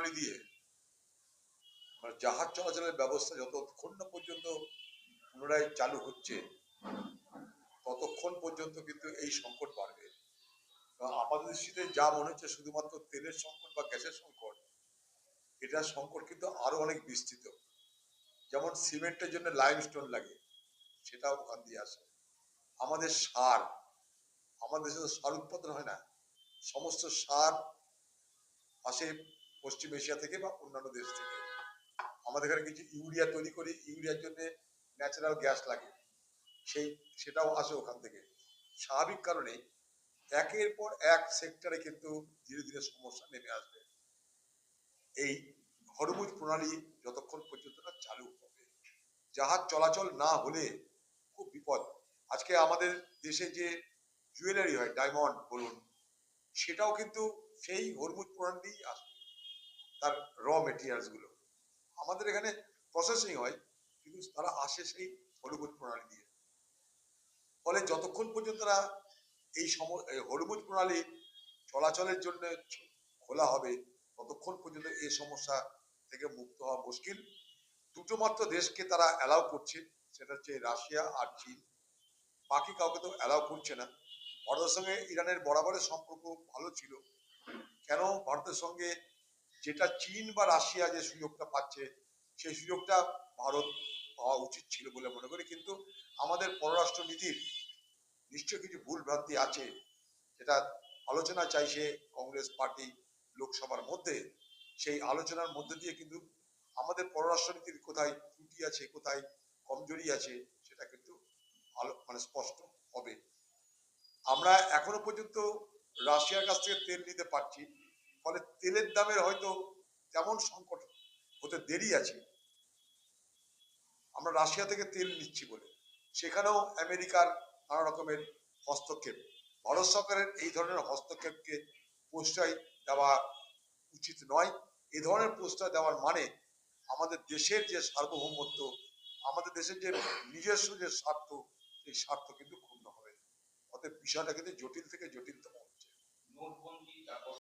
প্রণালী দিয়ে জাহাজ চলাচলের ব্যবস্থা যতক্ষণ না পর্যন্ত পুনরায় চালু হচ্ছে ততক্ষণ পর্যন্ত কিন্তু এই সংকট বাড়বে। আপাত দৃষ্টিতে যা মনে হচ্ছে শুধুমাত্র তেলের সংকট বা গ্যাসের সংকট, এটার সংকট কিন্তু আরো অনেক বিস্তৃত। যেমন সিমেন্টের জন্য লাইমস্টোন লাগে, সেটাও ওখান দিয়ে আসে। আমাদের সার, আমাদের দেশে তো সার উৎপাদন হয় না, সমস্ত সার আসে পশ্চিম এশিয়া থেকে বা অন্যান্য দেশ থেকে। আমাদের এখানে কিছু ইউরিয়া তৈরি করি, ইউরিয়ার জন্য ন্যাচারাল গ্যাস লাগে, সেটাও আসে ওখান থেকে। স্বাভাবিক কারণে একের পর এক সেক্টরে কিন্তু ধীরে ধীরে সমস্যা নেমে আসবে এই হরমুজ প্রণালী যতক্ষণ পর্যন্ত না চালু হবে। জাহাজ চলাচল না হলে খুব বিপদ। আজকে আমাদের দেশে যে জুয়েলারি হয়, ডায়মন্ড বলুন, সেটাও কিন্তু সেই হরমুজ প্রণালী দিয়েই আসে। তার র মেটেরিয়ালস গুলো আমাদের এখানে প্রসেসিং হয়, কিন্তু তারা আসে সেই হরমুজ প্রণালী দিয়ে। ফলে যতক্ষণ পর্যন্ত তারা এই হরমুজ প্রণালী চলাচলের জন্য খোলা হবে ততক্ষণ পর্যন্ত এই সমস্যা থেকে মুক্ত হওয়া মুশকিল। দুটো মাত্র দেশকে তারা অ্যালাউ করছে, সেটা হচ্ছে রাশিয়া আর চীন। বাকি কাউকে তো অ্যালাউ করছে না। ভারতের সঙ্গে ইরানের বরাবরের সম্পর্ক ভালো ছিল, কেন ভারতের সঙ্গে যেটা চীন বা রাশিয়া যে সুযোগটা পাচ্ছে সেই সুযোগটা ভারত পাওয়া উচিত ছিল বলে মনে করি। কিন্তু আমাদের পররাষ্ট্র নীতির নিশ্চয় কিছু ভুল ভ্রান্তি আছে, যেটা আলোচনা চাইছে কংগ্রেস পার্টি লোকসভার মধ্যে। সেই আলোচনার মধ্যে দিয়ে কিন্তু আমাদের পররাষ্ট্রনীতির কোথায় ত্রুটি আছে, কোথায় কমজোরি আছে, সেটা কিন্তু স্পষ্ট হবে। আমরা এখনো পর্যন্ত রাশিয়ার কাছ থেকে তেল নিতে পারছি, ফলে তেলের দামের হয়তো তেমন সংকট হতে দেরি আছে। আমরা রাশিয়া থেকে তেল নিচ্ছি বলে, সেখানেও আমেরিকার নানা রকমের হস্তক্ষেপ। ভারত সরকারের এই ধরনের হস্তক্ষেপকে প্রশ্রয় দেওয়া উচিত নয়। এই ধরনের প্রশ্রয় দেওয়ার মানে আমাদের দেশের যে সার্বভৌমত্ব, আমাদের দেশের যে নিজস্ব যে স্বার্থ, সেই স্বার্থ কিন্তু ক্ষুণ্ণ হবে। অতএব বিষয়টা কিন্তু জটিল থেকে জটিলতম হচ্ছে।